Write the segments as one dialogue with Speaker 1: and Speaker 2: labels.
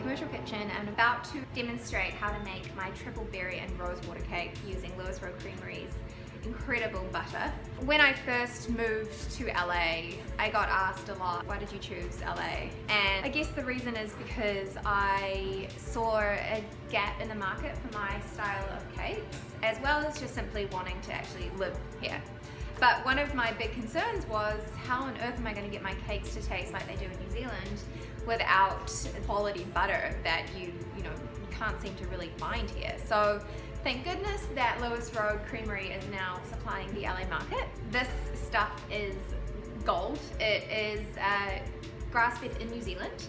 Speaker 1: commercial kitchen and I'm about to demonstrate how to make my triple berry and rose water cake using Lewis Road Creamery's incredible butter. When I first moved to LA, I got asked a lot, why did you choose LA? And I guess the reason is because I saw a gap in the market for my style of cakes, as well as just simply wanting to actually live here. But one of my big concerns was, how on earth am I going to get my cakes to taste like they do in New Zealand without quality butter that you can't seem to really find here. So thank goodness that Lewis Road Creamery is now supplying the LA market. This stuff is gold. It is grass-fed in New Zealand,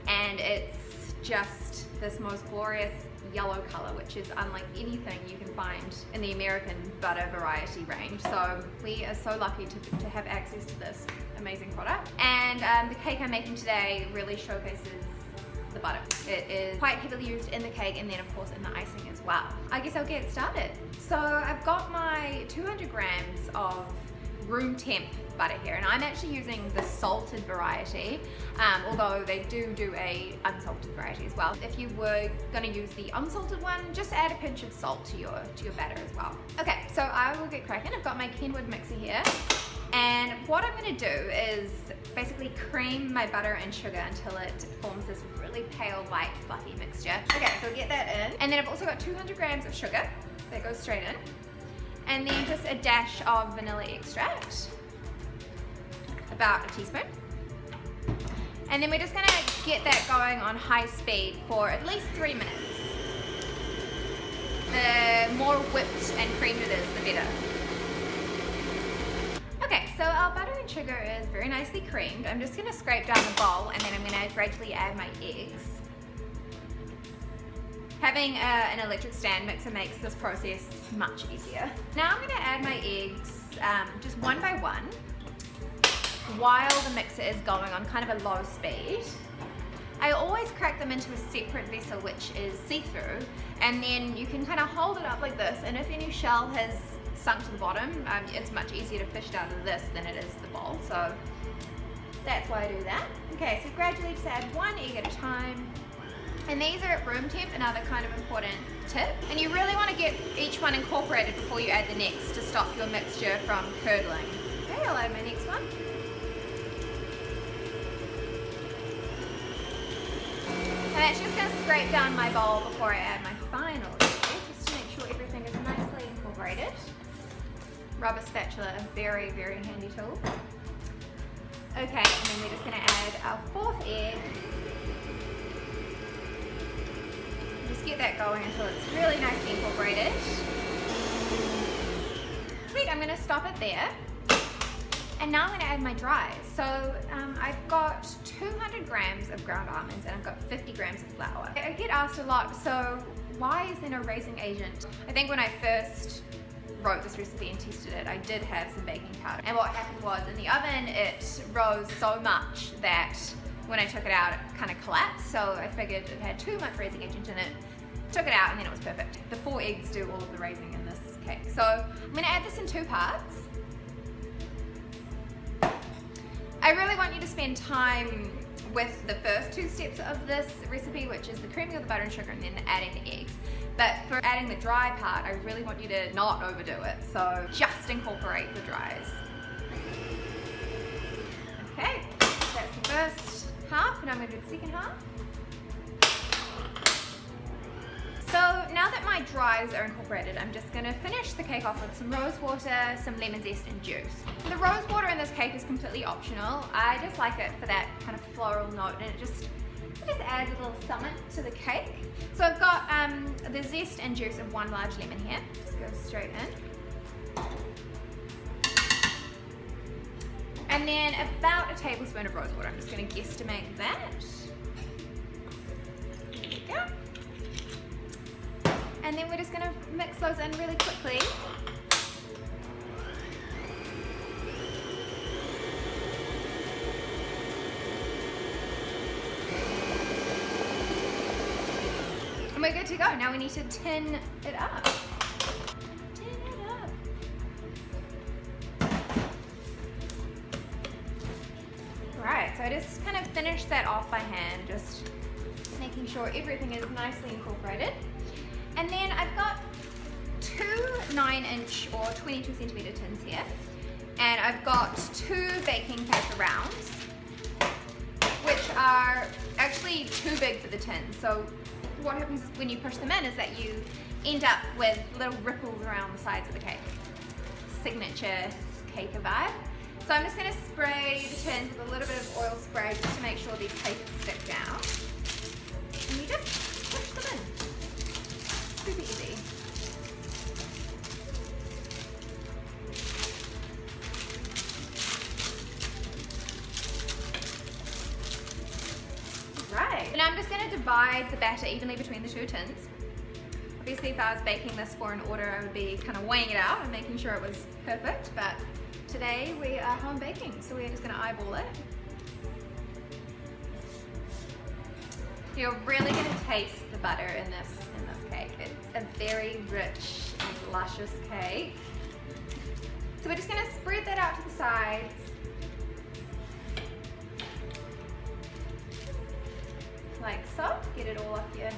Speaker 1: and it's just this most glorious yellow color, which is unlike anything you can find in the American butter variety range. So we are so lucky to have access to this amazing product. And the cake I'm making today really showcases the butter. It is quite heavily used in the cake and then of course in the icing as well. I guess I'll get started. So I've got my 200 grams of room temp butter here, and I'm actually using the salted variety, although they do a unsalted variety as well. If you were going to use the unsalted one, just add a pinch of salt to your batter as well. Okay, so I will get cracking. I've got my Kenwood mixer here, and what I'm going to do is basically cream my butter and sugar until it forms this really pale, light, fluffy mixture. Okay, so get that in, and then I've also got 200 grams of sugar that goes straight in, and then just a dash of vanilla extract, about a teaspoon. And then we're just gonna get that going on high speed for at least 3 minutes. The more whipped and creamed it is, the better. Okay, so our butter and sugar is very nicely creamed. I'm just gonna scrape down the bowl, and then I'm gonna gradually add my eggs. Having an electric stand mixer makes this process much easier. Now I'm gonna add my eggs just one by one while the mixer is going on kind of a low speed. I always crack them into a separate vessel which is see-through, and then you can kind of hold it up like this, and if any shell has sunk to the bottom, it's much easier to fish it out of this than it is the bowl, so that's why I do that. Okay, so gradually just add one egg at a time. And these are at room temp, another kind of important tip. And you really want to get each one incorporated before you add the next to stop your mixture from curdling. Okay, I'll add my next one. I'm actually just going to scrape down my bowl before I add my final egg, just to make sure everything is nicely incorporated. Rubber spatula, a very, very handy tool. Okay, and then we're just going to add our fourth egg. Just get that going until it's really nicely incorporated. Sweet, I'm going to stop it there. And now I'm going to add my dries. So I've got 200 grams of ground almonds and I've got 50 grams of flour. I get asked a lot, so why is there no raising agent? I think when I first wrote this recipe and tested it, I did have some baking powder. And what happened was, in the oven it rose so much that when I took it out, it kind of collapsed, so I figured it had too much raising agent in it. Took it out, and then it was perfect. The 4 eggs do all of the raising in this cake. So I'm going to add this in 2 parts. I really want you to spend time with the first 2 steps of this recipe, which is the creaming of the butter and sugar and then adding the eggs. But for adding the dry part, I really want you to not overdo it. So just incorporate the dries. Okay, that's the first half, and I'm going to do the second half. So now that my dries are incorporated, I'm just going to finish the cake off with some rose water, some lemon zest and juice. The rose water in this cake is completely optional. I just like it for that kind of floral note, and it just adds a little summit to the cake. So I've got the zest and juice of 1 large lemon here. Just go straight in. And then about a tablespoon of rose water. I'm just going to guesstimate that. There we go. And then we're just going to mix those in really quickly. And we're good to go. Now we need to tin it up. Tin it up. Right, so I just kind of finish that off by hand, just making sure everything is nicely incorporated. And then I've got two 9-inch or 22 centimeter tins here, and I've got two baking paper rounds, which are actually too big for the tin. So what happens when you push them in is that you end up with little ripples around the sides of the cake. Signature cake vibe. So I'm just going to spray the tins with a little bit of oil spray just to make sure these papers stick down. And you just push them in. Super easy. Right. And I'm just going to divide the batter evenly between the two tins. Obviously, if I was baking this for an order, I would be kind of weighing it out and making sure it was perfect, but today we are home baking, so we're just going to eyeball it. You're really going to taste the butter in this cake. It's a very rich and luscious cake. So we're just going to spread that out to the sides. Like so. Get it all off your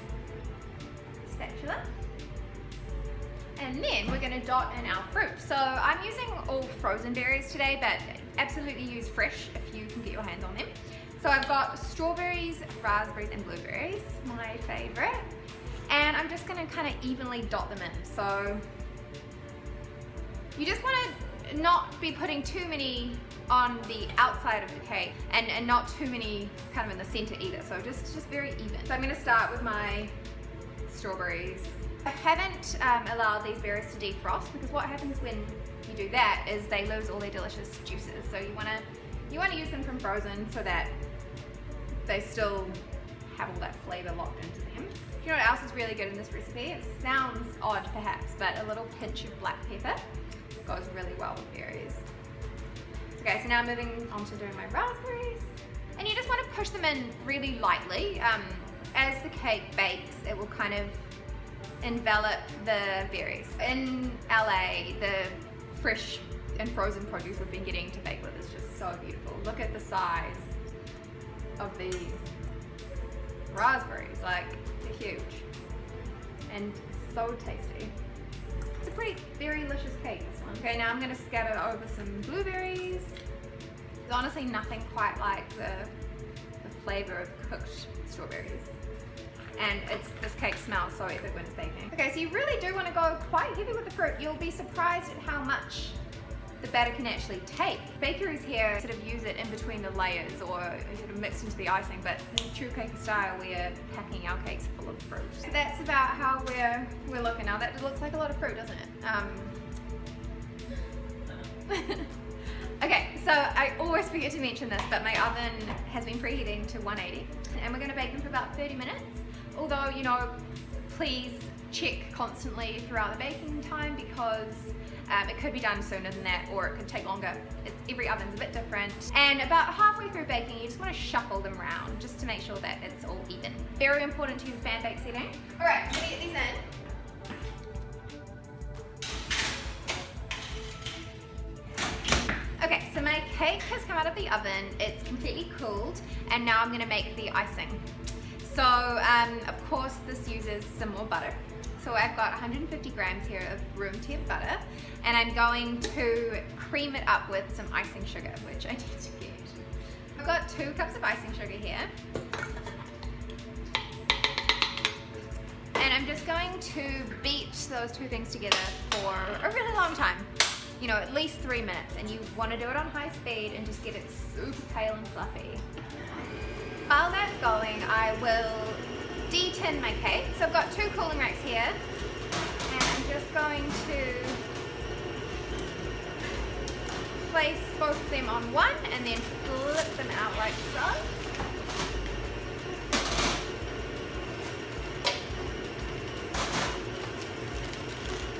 Speaker 1: spatula. And then we're going to dot in our fruit. So I'm using all frozen berries today, but absolutely use fresh if you can get your hands on them. So I've got strawberries, raspberries, and blueberries, my favorite. And I'm just going to kind of evenly dot them in. So you just want to not be putting too many on the outside of the cake and not too many kind of in the center either. So just very even. So I'm going to start with my strawberries. I haven't allowed these berries to defrost, because what happens when you do that is they lose all their delicious juices. So you want to use them from frozen so that they still have all that flavor locked into them. You know what else is really good in this recipe? It sounds odd perhaps, but a little pinch of black pepper goes really well with berries. Okay, so now moving on to doing my raspberries. And you just want to push them in really lightly. As the cake bakes, it will kind of envelop the berries. In LA, the fresh and frozen produce we've been getting to bake with is just so beautiful. Look at the size of these raspberries, like they're huge and so tasty. It's a very delicious cake, this one. Okay, now I'm going to scatter over some blueberries. There's honestly nothing quite like the flavor of cooked strawberries. And this cake smells so epic when it's baking. Okay, so you really do want to go quite heavy with the fruit. You'll be surprised at how much the batter can actually take. Bakeries here sort of use it in between the layers or sort of mixed into the icing, but in true cake style, we're packing our cakes full of fruit. So that's about how we're looking now. That looks like a lot of fruit, doesn't it? Okay, so I always forget to mention this, but my oven has been preheating to 180, and we're going to bake them for about 30 minutes. Although, you know, please check constantly throughout the baking time, because it could be done sooner than that, or it could take longer. Every oven's a bit different. And about halfway through baking, you just want to shuffle them around just to make sure that it's all even. Very important to use fan bake setting. All right, I'm gonna get these in. Okay, so my cake has come out of the oven. It's completely cooled, and now I'm gonna make the icing. So, of course, this uses some more butter. So I've got 150 grams here of room temp butter, and I'm going to cream it up with some icing sugar, which I need to get. I've got 2 cups of icing sugar here. And I'm just going to beat those 2 things together for a really long time. You know, at least 3 minutes, and you want to do it on high speed and just get it super pale and fluffy. While that's going, I will de-tin my cake. So I've got 2 cooling racks here, and I'm just going to place both of them on one and then flip them out like so.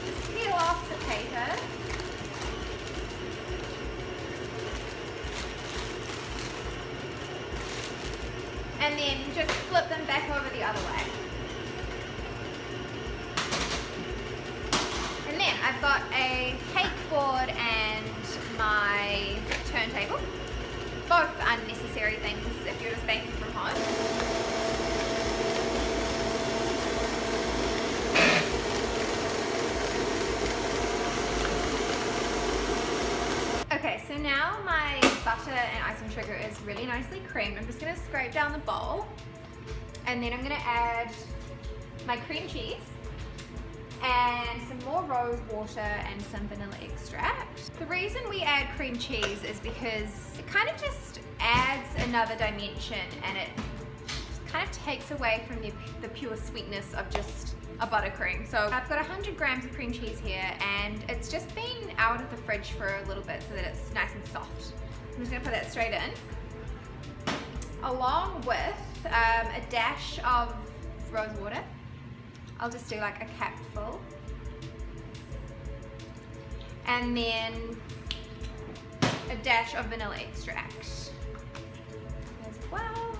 Speaker 1: Just peel off the paper. And then just flip them back over the other way. And then I've got a cake board and my turntable. both unnecessary things if you're just baking from home. Okay, so now my butter and icing sugar is really nicely creamed. I'm just going to scrape down the bowl, and then I'm going to add my cream cheese and some more rose water and some vanilla extract. The reason we add cream cheese is because it kind of just adds another dimension, and it kind of takes away from the pure sweetness of just a buttercream. So I've got 100 grams of cream cheese here, and it's just been out of the fridge for a little bit so that it's nice and soft. I'm just gonna put that straight in, along with a dash of rose water. I'll just do like a capful. And then a dash of vanilla extract as well.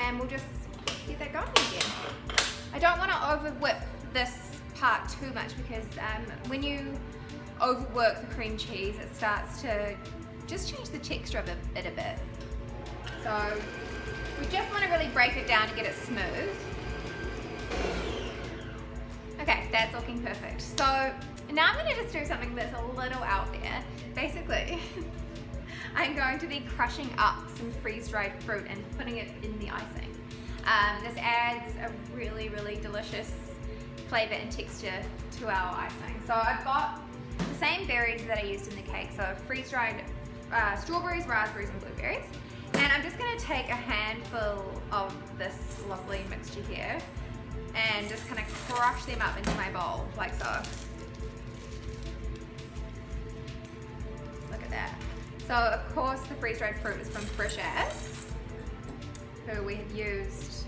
Speaker 1: And we'll just get that going again. I don't want to over whip this part too much because when you overwork the cream cheese, it starts to just change the texture of it a bit. So we just want to really break it down to get it smooth. Okay, that's looking perfect. So now I'm going to just do something that's a little out there. Basically, I'm going to be crushing up some freeze-dried fruit and putting it in the icing. This adds a really, really delicious flavor and texture to our icing. So I've got the same berries that I used in the cake, so freeze-dried strawberries, raspberries, and blueberries. And I'm just going to take a handful of this lovely mixture here and just kind of crush them up into my bowl, like so. Look at that. So of course the freeze-dried fruit is from Fresh As, who we have used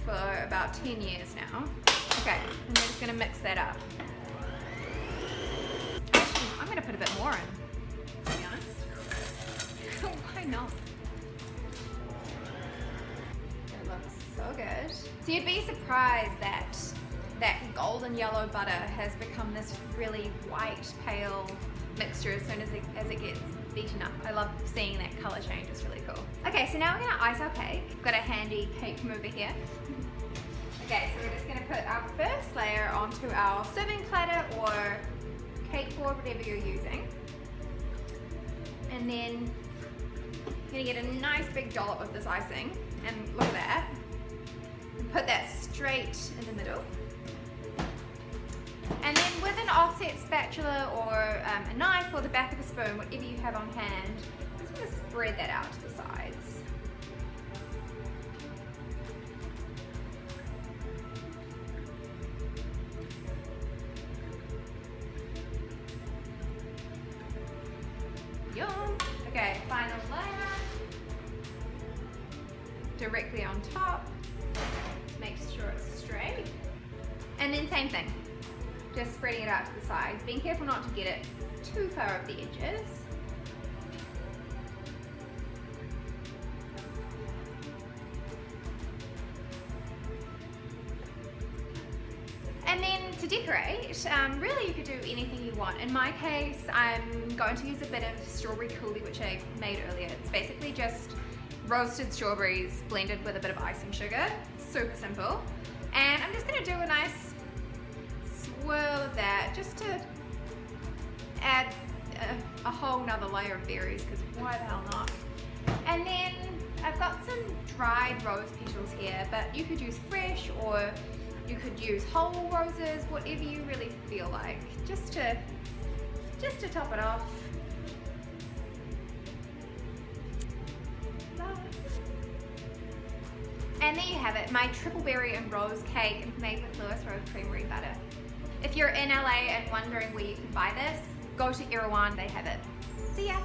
Speaker 1: for about 10 years now. Okay, and we're just gonna mix that up. Actually, I'm gonna put a bit more in, to be honest. Why not? It looks so good. So you'd be surprised that that golden yellow butter has become this really white, pale mixture as soon as it gets beaten up. I love seeing that color change, it's really cool. Okay, so now we're gonna ice our cake. We've got a handy cake mover here. Okay, so we're just gonna put our first layer onto our serving platter or cake board, whatever you're using. And then you're gonna get a nice big dollop of this icing, and look at that. Put that straight in the middle. And then with an offset spatula or a knife or the back of a spoon, whatever you have on hand, just going to spread that out to the sides. Yum! Okay, final layer. Directly on top. Make sure it's straight. And then same thing. Just spreading it out to the sides, being careful not to get it too far over the edges. And then to decorate, really you could do anything you want. In my case, I'm going to use a bit of strawberry coulis, which I made earlier. It's basically just roasted strawberries blended with a bit of icing sugar. Super simple. And I'm just going to do a nice swirl of that just to add a whole nother layer of berries, because why the hell not? And then I've got some dried rose petals here, but you could use fresh or you could use whole roses, whatever you really feel like, just to top it off. And there you have it, my triple berry and rose cake made with Lewis Road Creamery butter. If you're in LA and wondering where you can buy this, go to Erewhon, they have it. See ya!